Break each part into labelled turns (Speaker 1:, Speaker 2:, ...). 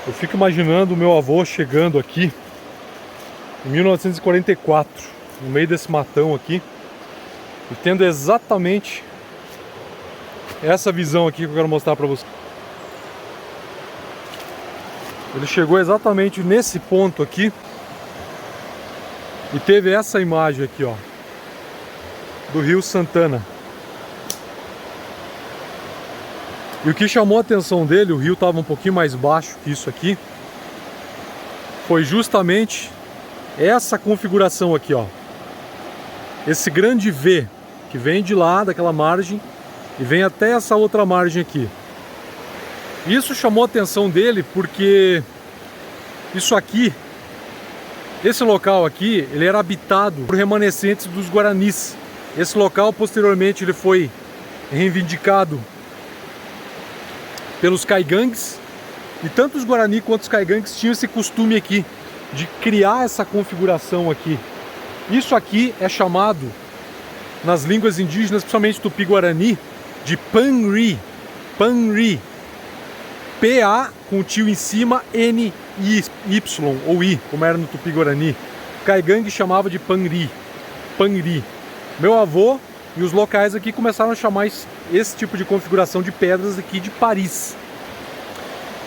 Speaker 1: Eu fico imaginando o meu avô chegando aqui em 1944, no meio desse matão aqui, e tendo exatamente essa visão aqui que eu quero mostrar pra você. Ele chegou exatamente nesse ponto aqui e teve essa imagem aqui, ó, do Rio Santana. E o que chamou a atenção dele, o rio estava um pouquinho mais baixo que isso aqui, foi justamente essa configuração aqui, ó. Esse grande V que vem de lá, daquela margem, e vem até essa outra margem aqui. Isso chamou a atenção dele porque isso aqui, esse local aqui, ele era habitado por remanescentes dos Guaranis. Esse local, posteriormente, ele foi reivindicado pelos caigangues, e tanto os Guarani quanto os caigangues tinham esse costume aqui de criar essa configuração aqui. Isso aqui é chamado nas línguas indígenas, principalmente tupi-guarani, de Panri. Panri. P-A com o tio em cima, N-Y ou I, como era no tupi-guarani. Caigangue chamava de Panri. Panri. Meu avô e os locais aqui começaram a chamar esse tipo de configuração de pedras aqui de Paris.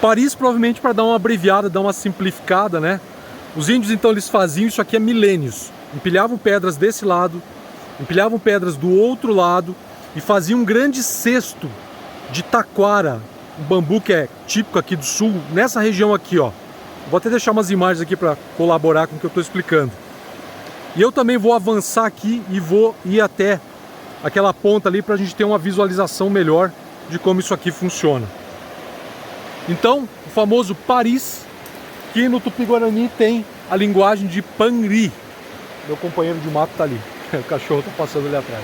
Speaker 1: Paris provavelmente para dar uma abreviada, dar uma simplificada, né? Os índios então eles faziam isso aqui há milênios. Empilhavam pedras desse lado, empilhavam pedras do outro lado e faziam um grande cesto de taquara, um bambu que é típico aqui do sul, nessa região aqui, ó. Vou até deixar umas imagens aqui para colaborar com o que eu estou explicando. E eu também vou avançar aqui e vou ir até aquela ponta ali para a gente ter uma visualização melhor de como isso aqui funciona. Então, o famoso Paris, que no tupi-guarani tem a linguagem de Panri. Meu companheiro de mato tá ali, o cachorro tá passando ali atrás.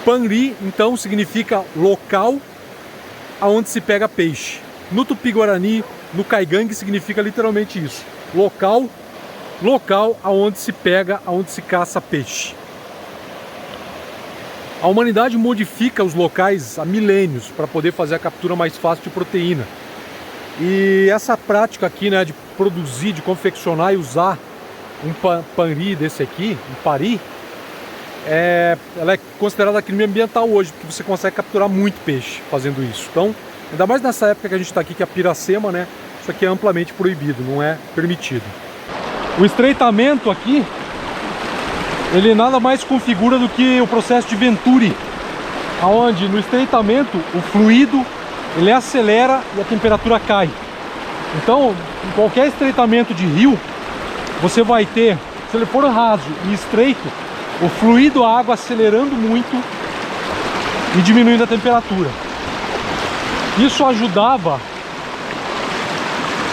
Speaker 1: Panri, então, significa local aonde se pega peixe. No tupi-guarani, no caigangue, significa literalmente isso. Local aonde se pega, aonde se caça peixe. A humanidade modifica os locais há milênios para poder fazer a captura mais fácil de proteína. E essa prática aqui, né, de produzir, de confeccionar e usar um panri desse aqui, um pari, ela é considerada crime ambiental hoje, porque você consegue capturar muito peixe fazendo isso. Então, ainda mais nessa época que a gente está aqui, que é a piracema, né, isso aqui é amplamente proibido, não é permitido. O estreitamento aqui, ele nada mais configura do que o processo de Venturi, onde no estreitamento o fluido ele acelera e a temperatura cai. Então, em qualquer estreitamento de rio, você vai ter, se ele for raso e estreito, o fluido, a água acelerando muito e diminuindo a temperatura. Isso ajudava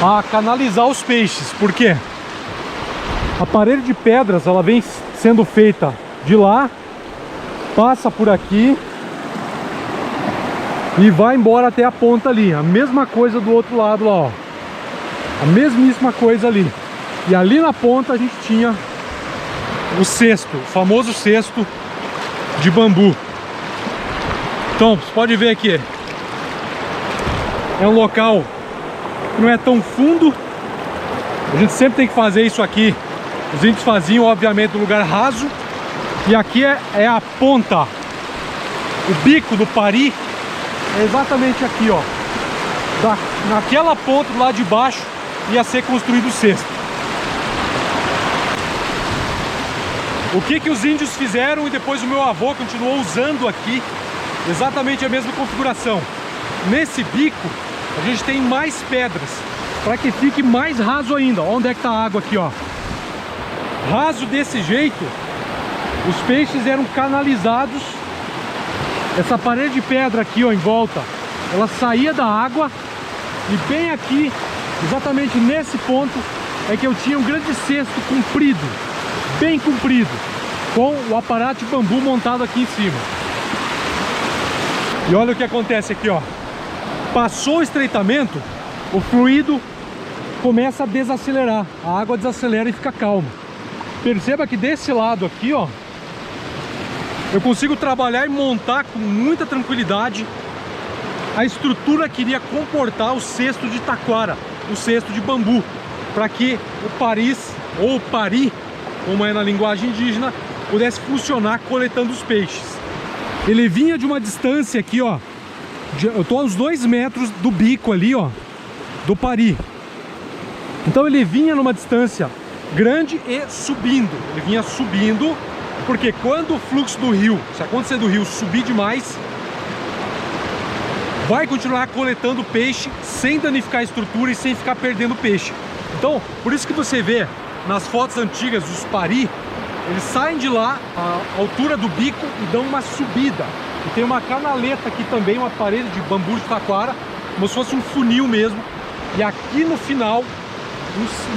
Speaker 1: a canalizar os peixes, porque a parede de pedras ela vem sendo feita de lá, passa por aqui e vai embora até a ponta ali. A mesma coisa do outro lado lá, ó. A mesmíssima coisa ali. E ali na ponta a gente tinha o cesto, o famoso cesto de bambu. Então, você pode ver aqui, é um local que não é tão fundo. A gente sempre tem que fazer isso aqui. Os índios faziam, obviamente, no lugar raso. E aqui é a ponta. O bico do pari é exatamente aqui, ó. Naquela ponta do lado de baixo ia ser construído o cesto. O que os índios fizeram e depois o meu avô continuou usando aqui exatamente a mesma configuração. Nesse bico a gente tem mais pedras para que fique mais raso ainda. Onde é que tá a água aqui, ó? Raso desse jeito, os peixes eram canalizados. Essa parede de pedra aqui, ó, em volta, ela saía da água. E bem aqui, exatamente nesse ponto, é que eu tinha um grande cesto comprido, bem comprido, com o aparato de bambu montado aqui em cima. E olha o que acontece aqui, ó. Passou o estreitamento, o fluido começa a desacelerar, a água desacelera e fica calma. Perceba que desse lado aqui, ó, eu consigo trabalhar e montar com muita tranquilidade a estrutura que iria comportar o cesto de taquara, o cesto de bambu, para que o Paris, ou pari, como é na linguagem indígena, pudesse funcionar coletando os peixes. Ele vinha de uma distância aqui, ó, eu tô a uns 2 metros do bico ali, ó, do pari. Então ele vinha numa distância grande e subindo. Ele vinha subindo, porque quando o fluxo do rio, se acontecer do rio subir demais, vai continuar coletando peixe sem danificar a estrutura e sem ficar perdendo peixe. Então, por isso que você vê nas fotos antigas dos pari, eles saem de lá, a altura do bico, e dão uma subida. E tem uma canaleta aqui também, uma parede de bambu de taquara, como se fosse um funil mesmo. E aqui no final,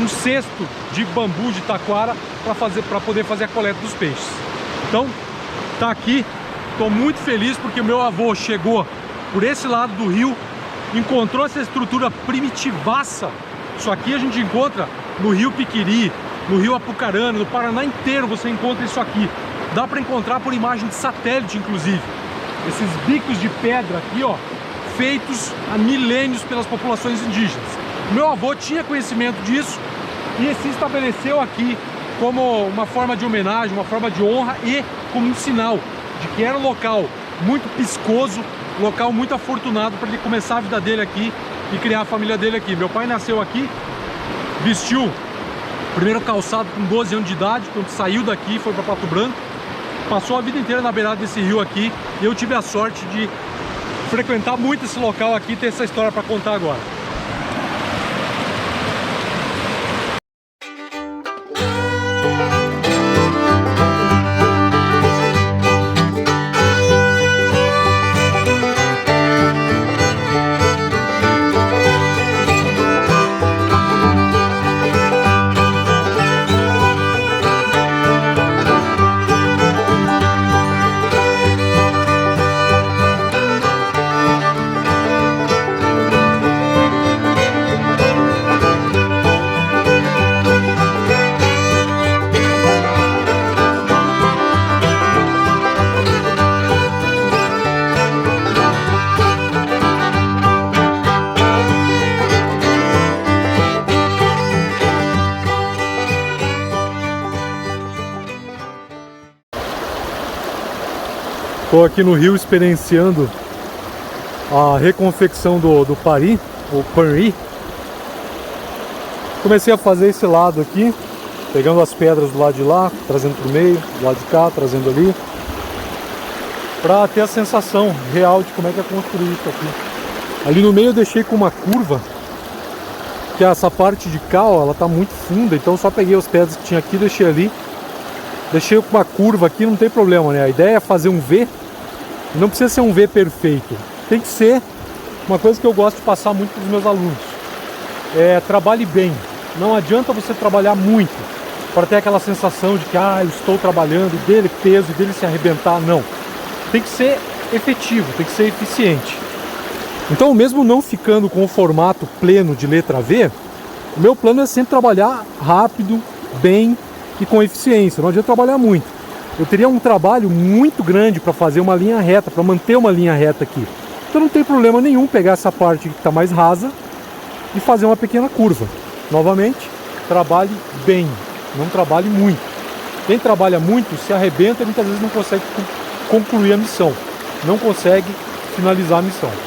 Speaker 1: um cesto de bambu de taquara para poder fazer a coleta dos peixes. Então, tá aqui. Estou muito feliz porque o meu avô chegou por esse lado do rio, encontrou essa estrutura primitivaça. Isso aqui a gente encontra no Rio Piquiri, no Rio Apucarana, no Paraná inteiro você encontra isso aqui. Dá para encontrar por imagem de satélite, inclusive. Esses bicos de pedra aqui, ó, feitos há milênios pelas populações indígenas. Meu avô tinha conhecimento disso e se estabeleceu aqui como uma forma de homenagem, uma forma de honra e como um sinal de que era um local muito piscoso, um local muito afortunado para ele começar a vida dele aqui e criar a família dele aqui. Meu pai nasceu aqui, vestiu o primeiro calçado com 12 anos de idade, quando saiu daqui e foi para Pato Branco. Passou a vida inteira na beirada desse rio aqui e eu tive a sorte de frequentar muito esse local aqui e ter essa história para contar agora. Estou aqui no rio experienciando a reconfecção do pari, ou panri. Comecei a fazer esse lado aqui, pegando as pedras do lado de lá, trazendo para o meio, do lado de cá, trazendo ali, para ter a sensação real de como é que é construído isso aqui. Ali no meio eu deixei com uma curva, que essa parte de cá, ó, ela está muito funda, então eu só peguei as pedras que tinha aqui e deixei ali. Deixei com uma curva aqui, não tem problema, né? A ideia é fazer um V, não precisa ser um V perfeito. Tem que ser uma coisa que eu gosto de passar muito para os meus alunos. Trabalhe bem. Não adianta você trabalhar muito para ter aquela sensação de que eu estou trabalhando, e dele peso, e dele se arrebentar. Não. Tem que ser efetivo, tem que ser eficiente. Então, mesmo não ficando com o formato pleno de letra V, o meu plano é sempre trabalhar rápido, bem e com eficiência. Não adianta trabalhar muito. Eu teria um trabalho muito grande para fazer uma linha reta, para manter uma linha reta aqui. Então não tem problema nenhum pegar essa parte que está mais rasa e fazer uma pequena curva. Novamente, trabalhe bem, não trabalhe muito. Quem trabalha muito se arrebenta e muitas vezes não consegue concluir a missão, não consegue finalizar a missão.